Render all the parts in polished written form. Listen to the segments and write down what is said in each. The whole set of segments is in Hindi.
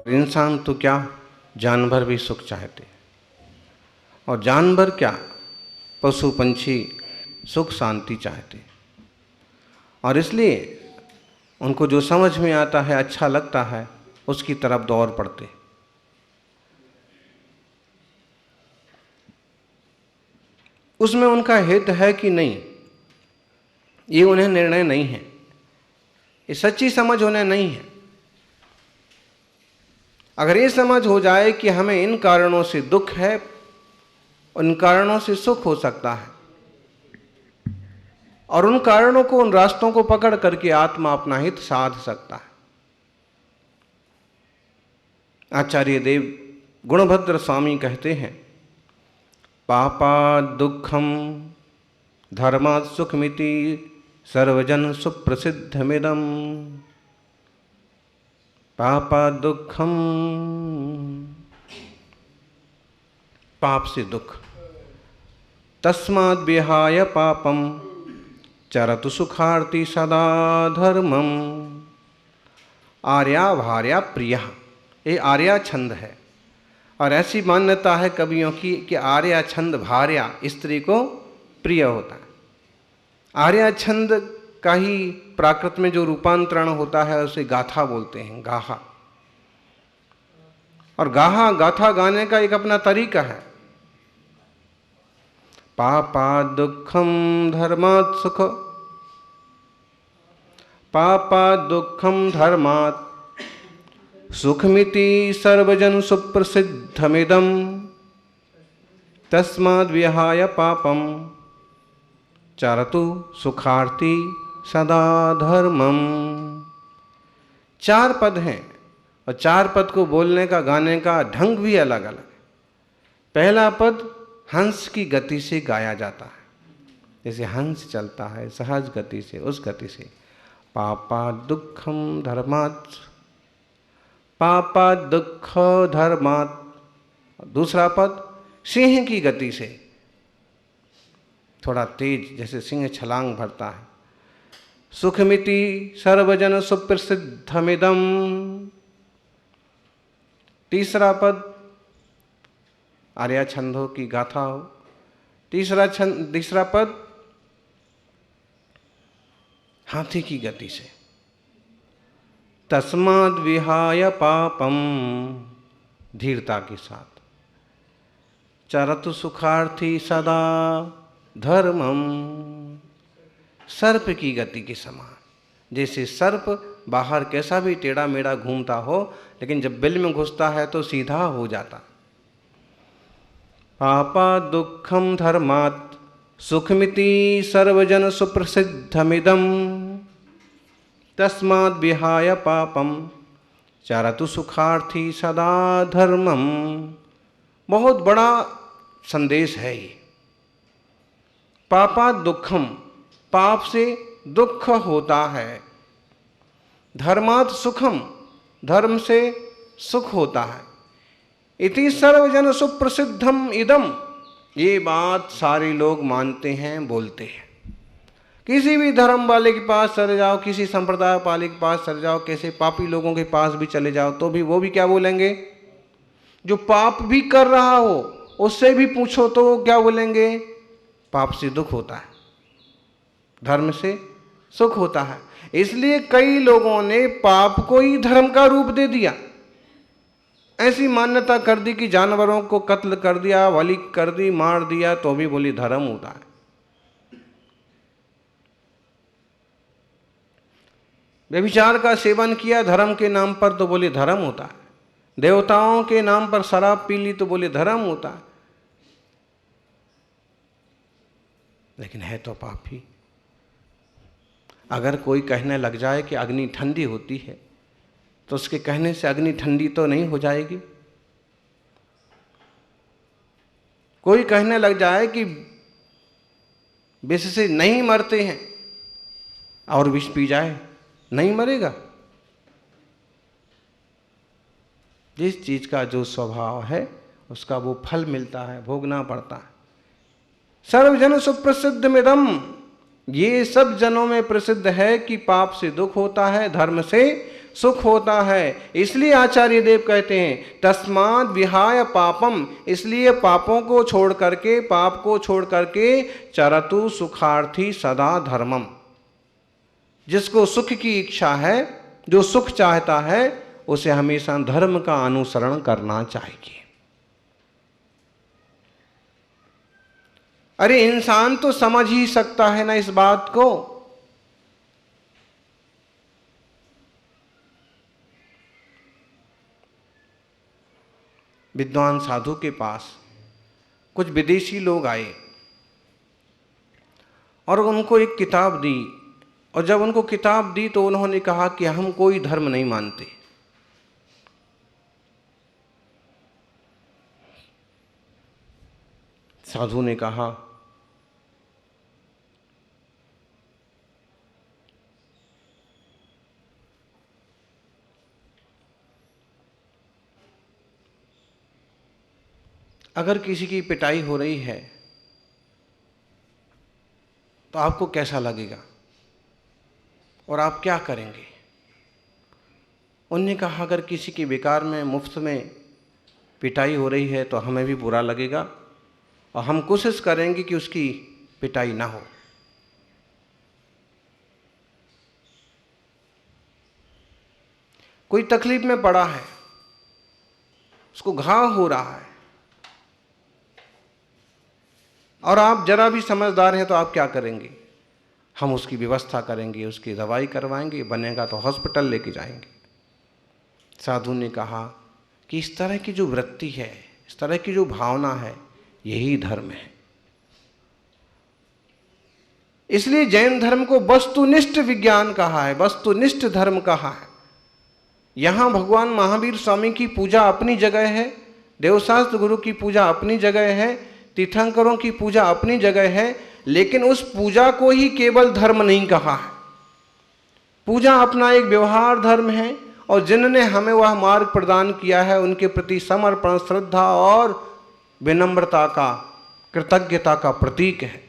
इंसान तो क्या, जानवर भी सुख चाहते, और जानवर क्या, पशु पंछी सुख शांति चाहते, और इसलिए उनको जो समझ में आता है, अच्छा लगता है, उसकी तरफ दौड़ पड़ते। उसमें उनका हित है कि नहीं, ये उन्हें निर्णय नहीं है, ये सच्ची समझ उन्हें नहीं है। अगर ये समझ हो जाए कि हमें इन कारणों से दुख है, उन कारणों से सुख हो सकता है, और उन कारणों को, उन रास्तों को पकड़ करके आत्मा अपना हित साध सकता है। आचार्य देव गुणभद्र स्वामी कहते हैं, पापाद दुखम धर्मात् सुखमिति सर्वजन सुप्रसिद्धमिदम्। पापाद दुखम, पाप से दुख, तस्माद् विहाय पापम चरतु सुखार्ति सदा धर्मम। आर्या भार्या प्रिया, ये आर्या छंद है, और ऐसी मान्यता है कवियों की कि आर्या छंद भार्या स्त्री को प्रिय होता है। आर्या छंद का ही प्राकृत में जो रूपांतरण होता है उसे गाथा बोलते हैं, गाहा। और गाहा, गाथा गाने का एक अपना तरीका है। पापाद दुखम धर्मात् सुख, पापाद दुखम धर्मात् सुखमिति सर्वजन सुप्रसिद्धमिदं। तस्माद् विहाय पापम चरतु सुखार्ति सदा धर्मम। चार पद हैं, और चार पद को बोलने का, गाने का ढंग भी अलग अलग है। पहला पद हंस की गति से गाया जाता है, जैसे हंस चलता है सहज गति से, उस गति से। पापा दुखम धर्मात्, पापा दुख धर्मात्। दूसरा पद सिंह की गति से, थोड़ा तेज, जैसे सिंह छलांग भरता है। सुखमिति सर्वजन सुप्रसिद्धमिदं। तीसरा पद आर्या छंदों की गाथा हो। तीसरा पद हाथी की गति से। तस्माद् विहाय पापम, धीरता के साथ। चरतु सुखार्थी सदा धर्मम, सर्प की गति के समान। जैसे सर्प बाहर कैसा भी टेढ़ा मेढ़ा घूमता हो, लेकिन जब बिल में घुसता है तो सीधा हो जाता। पापा दुखम धर्मात् सुखमिति सर्वजन सुप्रसिद्धमिदं। तस्माद् विहाय पापम चरतु सुखार्थी सदा धर्मम। बहुत बड़ा संदेश है ये। पापा दुखम, पाप से दुख होता है। धर्मात् सुखम, धर्म से सुख होता है। इति सर्वजन सुप्रसिद्धम इदम, ये बात सारे लोग मानते हैं, बोलते हैं। किसी भी धर्म वाले के पास चले जाओ, किसी संप्रदाय वाले के पास चले जाओ, कैसे पापी लोगों के पास भी चले जाओ, तो भी वो भी क्या बोलेंगे? जो पाप भी कर रहा हो उससे भी पूछो तो वो क्या बोलेंगे? पाप से दुख होता है, धर्म से सुख होता है। इसलिए कई लोगों ने पाप को ही धर्म का रूप दे दिया। ऐसी मान्यता कर दी कि जानवरों को कत्ल कर दिया, बलि कर दी, मार दिया, तो भी बोली धर्म होता है। व्यभिचार का सेवन किया धर्म के नाम पर, तो बोले धर्म होता है। देवताओं के नाम पर शराब पी ली, तो बोले धर्म होता है। लेकिन है तो पापी। अगर कोई कहने लग जाए कि अग्नि ठंडी होती है, तो उसके कहने से अग्नि ठंडी तो नहीं हो जाएगी। कोई कहने लग जाए कि विष से नहीं मरते हैं, और विष पी जाए, नहीं मरेगा। जिस चीज का जो स्वभाव है उसका वो फल मिलता है, भोगना पड़ता है। सर्वजन सुप्रसिद्धमिदं, ये सब जनों में प्रसिद्ध है कि पाप से दुख होता है, धर्म से सुख होता है। इसलिए आचार्य देव कहते हैं तस्माद् विहाय पापम, इसलिए पापों को छोड़ करके, पाप को छोड़ करके चरतु सुखार्थी सदा धर्मम। जिसको सुख की इच्छा है, जो सुख चाहता है, उसे हमेशा धर्म का अनुसरण करना चाहिए। अरे इंसान तो समझ ही सकता है ना इस बात को। विद्वान साधु के पास कुछ विदेशी लोग आए और उनको एक किताब दी, और जब उनको किताब दी तो उन्होंने कहा कि हम कोई धर्म नहीं मानते। साधु ने कहा अगर किसी की पिटाई हो रही है तो आपको कैसा लगेगा और आप क्या करेंगे? उन्होंने कहा अगर किसी की बेकार में मुफ्त में पिटाई हो रही है तो हमें भी बुरा लगेगा और हम कोशिश करेंगे कि उसकी पिटाई ना हो। कोई तकलीफ में पड़ा है, उसको घाव हो रहा है, और आप जरा भी समझदार हैं तो आप क्या करेंगे? हम उसकी व्यवस्था करेंगे, उसकी दवाई करवाएंगे, बनेगा तो हॉस्पिटल लेके जाएंगे। साधु ने कहा कि इस तरह की जो वृत्ति है, इस तरह की जो भावना है, यही धर्म है। इसलिए जैन धर्म को वस्तुनिष्ठ विज्ञान कहा है, वस्तुनिष्ठ धर्म कहा है। यहां भगवान महावीर स्वामी की पूजा अपनी जगह है, देवशास्त्र गुरु की पूजा अपनी जगह है, तीर्थंकरों की पूजा अपनी जगह है, लेकिन उस पूजा को ही केवल धर्म नहीं कहा है। पूजा अपना एक व्यवहार धर्म है, और जिनने हमें वह मार्ग प्रदान किया है उनके प्रति समर्पण, श्रद्धा और विनम्रता का, कृतज्ञता का प्रतीक है।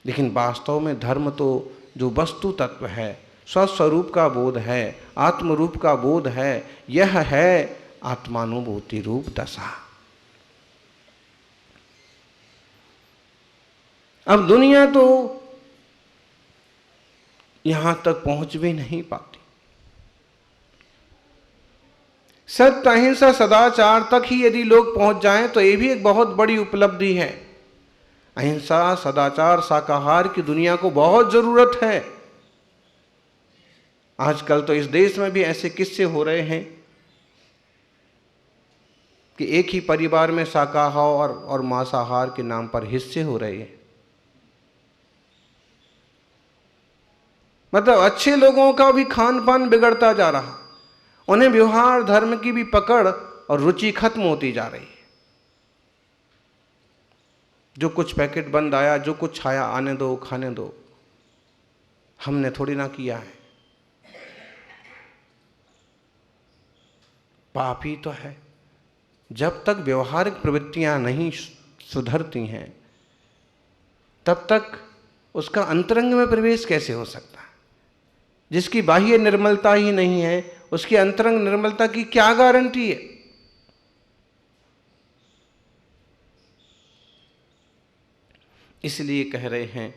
लेकिन वास्तव में धर्म तो जो वस्तु तत्व है, स्वस्वरूप का बोध है, आत्मरूप का बोध है, यह है आत्मानुभूति रूप दशा। अब दुनिया तो यहां तक पहुंच भी नहीं पाती। सत्य, अहिंसा, सदाचार तक ही यदि लोग पहुंच जाएं तो ये भी एक बहुत बड़ी उपलब्धि है। अहिंसा, सदाचार, शाकाहार की दुनिया को बहुत जरूरत है। आजकल तो इस देश में भी ऐसे किस्से हो रहे हैं कि एक ही परिवार में शाकाहार और मांसाहार के नाम पर हिस्से हो रहे हैं। मतलब अच्छे लोगों का भी खान पान बिगड़ता जा रहा, उन्हें व्यवहार धर्म की भी पकड़ और रुचि खत्म होती जा रही है। जो कुछ पैकेट बंद आया, जो कुछ आया, आने दो, खाने दो, हमने थोड़ी ना किया है। पाप ही तो है। जब तक व्यवहारिक प्रवृत्तियां नहीं सुधरती हैं तब तक उसका अंतरंग में प्रवेश कैसे हो सकता है? जिसकी बाह्य निर्मलता ही नहीं है, उसकी अंतरंग निर्मलता की क्या गारंटी है? इसलिए कह रहे हैं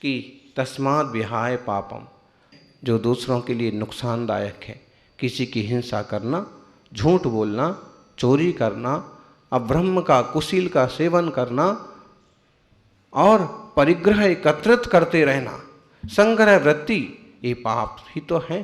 कि तस्माद् विहाय पापम, जो दूसरों के लिए नुकसानदायक है, किसी की हिंसा करना, झूठ बोलना, चोरी करना, अब्रह्म का, कुशील का सेवन करना और परिग्रह एकत्रित करते रहना, संग्रह वृत्ति, ये पाप ही तो है।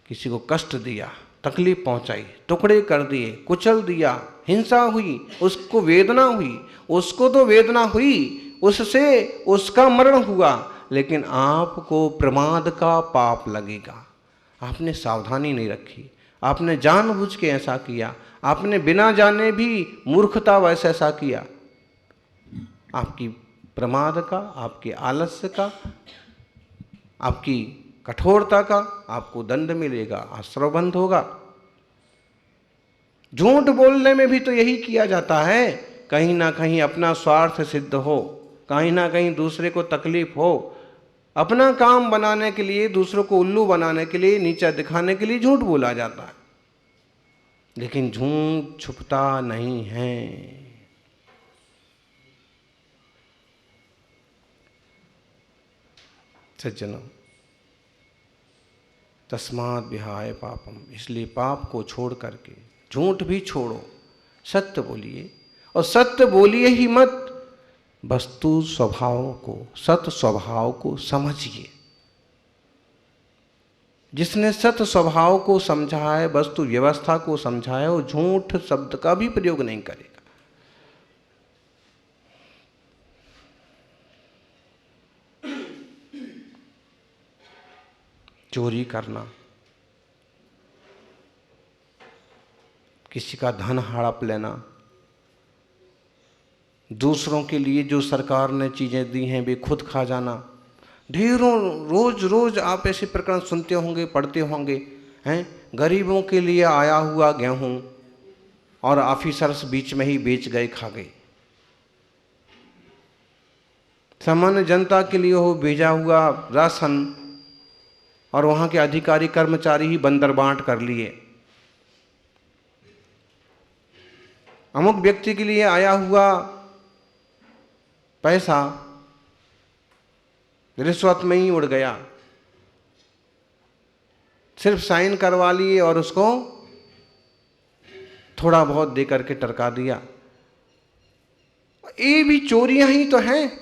किसी को कष्ट दिया, तकलीफ पहुंचाई, टुकड़े कर दिए, कुचल दिया, हिंसा हुई, उसको वेदना हुई, उसको तो वेदना हुई, उससे उसका मरण हुआ, लेकिन आपको प्रमाद का पाप लगेगा। आपने सावधानी नहीं रखी, आपने जानबूझ के ऐसा किया, आपने बिना जाने भी मूर्खता वैसे ऐसा किया, आपकी प्रमाद का, आपके आलस्य का, आपकी कठोरता का आपको दंड मिलेगा, आश्रय बंद होगा। झूठ बोलने में भी तो यही किया जाता है, कहीं ना कहीं अपना स्वार्थ सिद्ध हो, कहीं ना कहीं दूसरे को तकलीफ हो, अपना काम बनाने के लिए, दूसरों को उल्लू बनाने के लिए, नीचा दिखाने के लिए झूठ बोला जाता है। लेकिन झूठ छुपता नहीं है। सज्जनों, तस्मात् विहाय पापम, इसलिए पाप को छोड़ करके झूठ भी छोड़ो, सत्य बोलिए, और सत्य बोलिए ही मत, वस्तु स्वभाव को, सत स्वभाव को समझिए। जिसने सत स्वभाव को समझा है, वस्तु व्यवस्था को समझा है, वो झूठ शब्द का भी प्रयोग नहीं करेगा। चोरी करना, किसी का धन हड़प लेना, दूसरों के लिए जो सरकार ने चीजें दी हैं वे खुद खा जाना, ढेरों रोज रोज आप ऐसे प्रकरण सुनते होंगे, पढ़ते होंगे हैं। गरीबों के लिए आया हुआ गेहूं और ऑफिसर्स बीच में ही बेच गए, खा गए। सामान्य जनता के लिए हो भेजा हुआ राशन और वहां के अधिकारी कर्मचारी ही बंदर बांट कर लिए। अमुक व्यक्ति के लिए आया हुआ पैसा रिश्वत में ही उड़ गया, सिर्फ साइन करवा लिए और उसको थोड़ा बहुत दे करके टरका दिया। ये भी चोरियां ही तो हैं।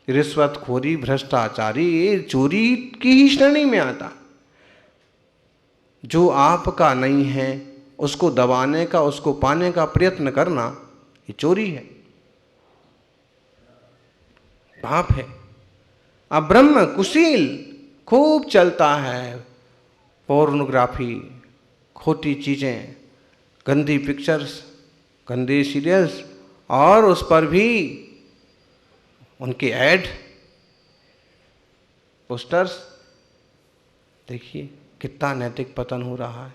रिश्वतखोरी, भ्रष्टाचारी, ये चोरी की ही श्रेणी में आता। जो आपका नहीं है उसको दबाने का, उसको पाने का प्रयत्न करना, ये चोरी है, पाप है। अब ब्रह्म कुशील खूब चलता है, पोर्नोग्राफी, खोटी चीजें, गंदी पिक्चर्स, गंदे सीरियल्स, और उस पर भी उनके ऐड, पोस्टर्स। देखिए कितना नैतिक पतन हो रहा है।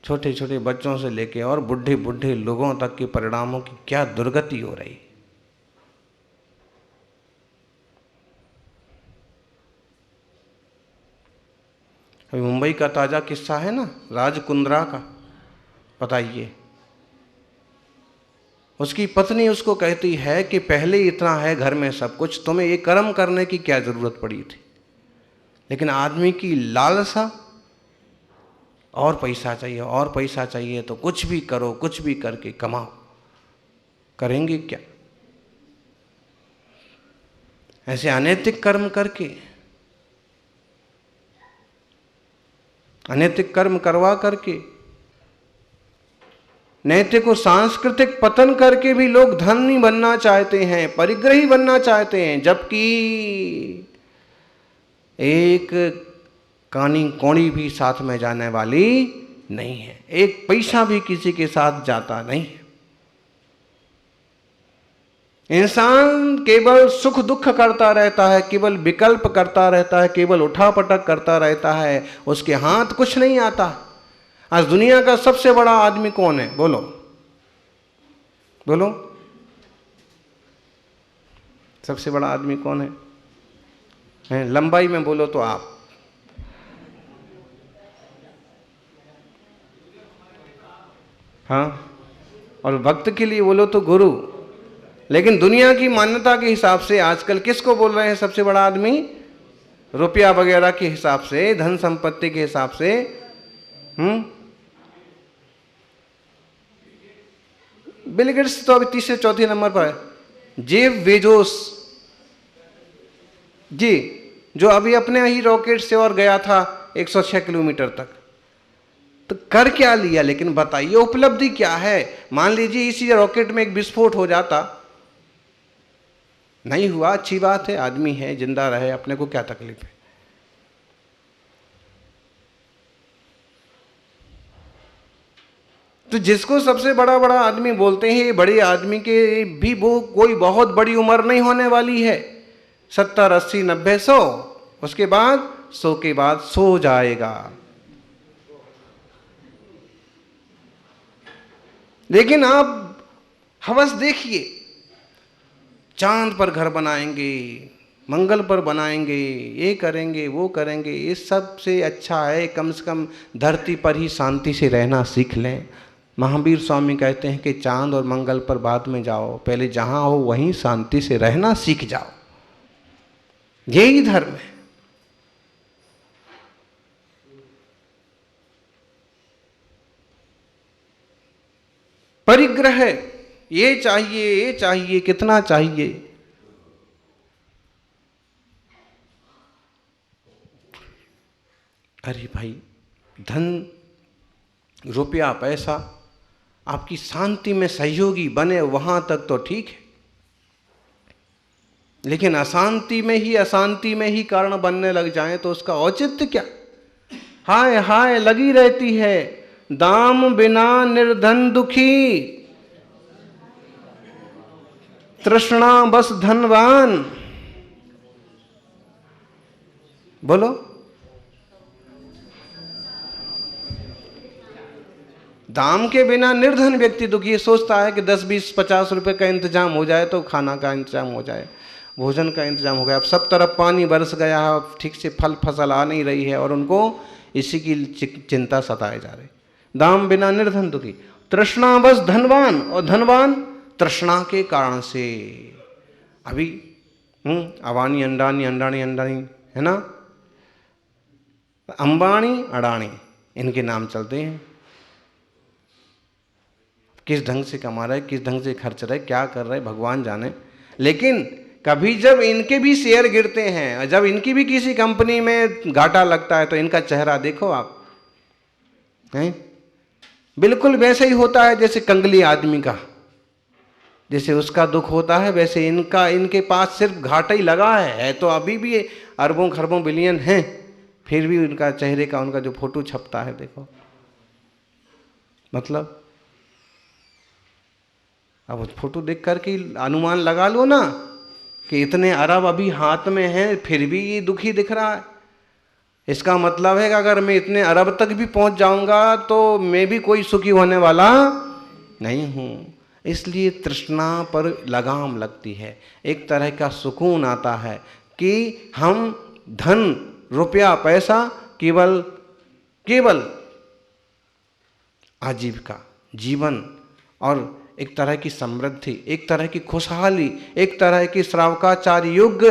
छोटे छोटे बच्चों से लेके और बुढ़े बुढ़े लोगों तक के परिणामों की क्या दुर्गति हो रही। अभी मुंबई का ताजा किस्सा है ना, राज कुंद्रा का, बताइए। उसकी पत्नी उसको कहती है कि पहले इतना है घर में सब कुछ, तुम्हें ये कर्म करने की क्या जरूरत पड़ी थी। लेकिन आदमी की लालसा, और पैसा चाहिए, और पैसा चाहिए, तो कुछ भी करो, कुछ भी करके कमाओ। करेंगे क्या? ऐसे अनैतिक कर्म करके, अनैतिक कर्म करवा करके, नैतिक और सांस्कृतिक पतन करके भी लोग धनी बनना चाहते हैं, परिग्रही बनना चाहते हैं, जबकि एक कानी कौड़ी भी साथ में जाने वाली नहीं है, एक पैसा भी किसी के साथ जाता नहीं है। इंसान केवल सुख दुख करता रहता है, केवल विकल्प करता रहता है, केवल उठापटक करता रहता है, उसके हाथ कुछ नहीं आता। आज दुनिया का सबसे बड़ा आदमी कौन है? बोलो बोलो, सबसे बड़ा आदमी कौन है? लंबाई में बोलो तो आप, हाँ, और वक्त के लिए बोलो तो गुरु। लेकिन दुनिया की मान्यता के हिसाब से आजकल किसको बोल रहे हैं सबसे बड़ा आदमी? रुपया वगैरह के हिसाब से, धन संपत्ति के हिसाब से। बिल गेट्स तो अभी तीसरे चौथे नंबर पर है। जेफ बेजोस जी, जो अभी अपने ही रॉकेट से और गया था 106 किलोमीटर तक, तो कर क्या लिया? लेकिन बताइए उपलब्धि क्या है? मान लीजिए इसी रॉकेट में एक विस्फोट हो जाता, नहीं हुआ, अच्छी बात है, आदमी है, जिंदा रहे, अपने को क्या तकलीफ है। तो जिसको सबसे बड़ा बड़ा आदमी बोलते हैं, ये बड़े आदमी के भी वो कोई बहुत बड़ी उम्र नहीं होने वाली है, 70, 80, 90, 100, उसके बाद 100 के बाद सो जाएगा। लेकिन आप हवस देखिए, चांद पर घर बनाएंगे, मंगल पर बनाएंगे, ये करेंगे वो करेंगे, इस सब से अच्छा है कम से कम धरती पर ही शांति से रहना सीख लें। महावीर स्वामी कहते हैं कि चांद और मंगल पर बाद में जाओ, पहले जहां हो वहीं शांति से रहना सीख जाओ। यही धर्म है। परिग्रह, ये चाहिए ये चाहिए, कितना चाहिए। अरे भाई, धन रुपया पैसा आपकी शांति में सहयोगी बने वहां तक तो ठीक है, लेकिन अशांति में ही कारण बनने लग जाए तो उसका औचित्य क्या। हाय हाय लगी रहती है, दाम बिना निर्धन दुखी, तृष्णा बस धनवान। बोलो, दाम के बिना निर्धन व्यक्ति दुखी। ये सोचता है कि 10 20 50 रुपए का इंतजाम हो जाए तो खाना का इंतजाम हो जाए, भोजन का इंतजाम हो गया। अब सब तरफ पानी बरस गया है, ठीक से फल फसल आ नहीं रही है और उनको इसी की चिंता सताए जा रही। दाम बिना निर्धन दुखी, तृष्णा बस धनवान, और धनवान तृष्णा के कारण से। अभी अवानी अंडानी अंडानी अंडानी है ना, अंबानी अडानी इनके नाम चलते हैं। किस ढंग से कमा रहे, किस ढंग से खर्च रहे, क्या कर रहे भगवान जाने। लेकिन कभी जब इनके भी शेयर गिरते हैं, जब इनकी भी किसी कंपनी में घाटा लगता है तो इनका चेहरा देखो आप, हैं बिल्कुल वैसे ही होता है जैसे कंगली आदमी का, जैसे उसका दुख होता है वैसे इनके पास सिर्फ घाटा ही लगा है तो अभी भी अरबों खरबों बिलियन हैं, फिर भी उनका चेहरे का उनका जो फोटो छपता है देखो। मतलब अब उस फोटो देख करके अनुमान लगा लो ना कि इतने अरब अभी हाथ में हैं फिर भी ये दुखी दिख रहा है। इसका मतलब है कि अगर मैं इतने अरब तक भी पहुंच जाऊंगा तो मैं भी कोई सुखी होने वाला नहीं हूं। इसलिए तृष्णा पर लगाम लगती है, एक तरह का सुकून आता है कि हम धन रुपया पैसा केवल आजीविका जीवन और एक तरह की समृद्धि, एक तरह की खुशहाली, एक तरह की श्रावकाचार्य युग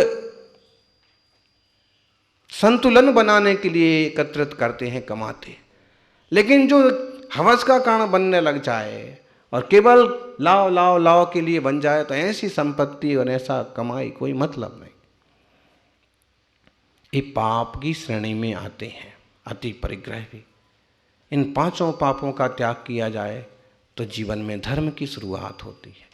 संतुलन बनाने के लिए एकत्रित करते हैं, कमाते हैं। लेकिन जो हवस का कारण बनने लग जाए और केवल लाओ लाओ लाओ के लिए बन जाए तो ऐसी संपत्ति और ऐसा कमाई कोई मतलब नहीं। ये पाप की श्रेणी में आते हैं, अति परिग्रह भी। इन पांचों पापों का त्याग किया जाए तो जीवन में धर्म की शुरुआत होती है।